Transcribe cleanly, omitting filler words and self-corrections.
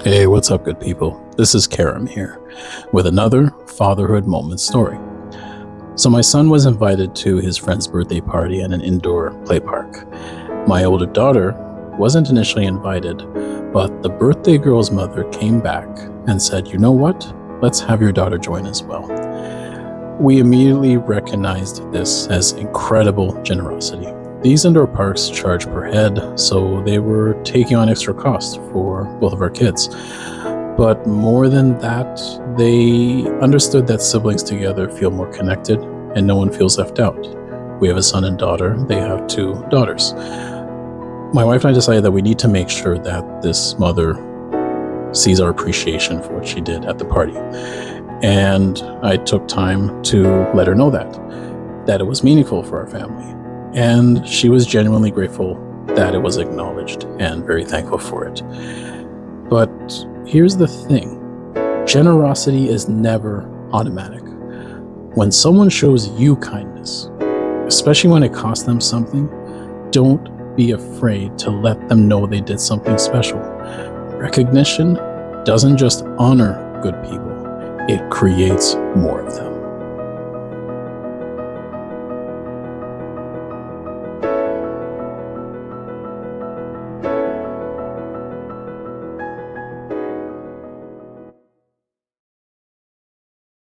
Hey, what's up, good people? This is Karam here with another fatherhood moment story. So, my son was invited to his friend's birthday party at an indoor play park. My older daughter wasn't initially invited, but the birthday girl's mother came back and said, "You know what? Let's have your daughter join as well." We immediately recognized this as incredible generosity. These indoor parks charge per head, so they were taking on extra cost for both of our kids. But more than that, they understood that siblings together feel more connected and no one feels left out. We have a son and daughter, they have two daughters. My wife and I decided that we need to make sure that this mother sees our appreciation for what she did at the party. And I took time to let her know that it was meaningful for our family. And she was genuinely grateful that it was acknowledged and very thankful for it. But here's the thing. Generosity is never automatic. When someone shows you kindness, especially when it costs them something, don't be afraid to let them know they did something special. Recognition doesn't just honor good people, it creates more of them.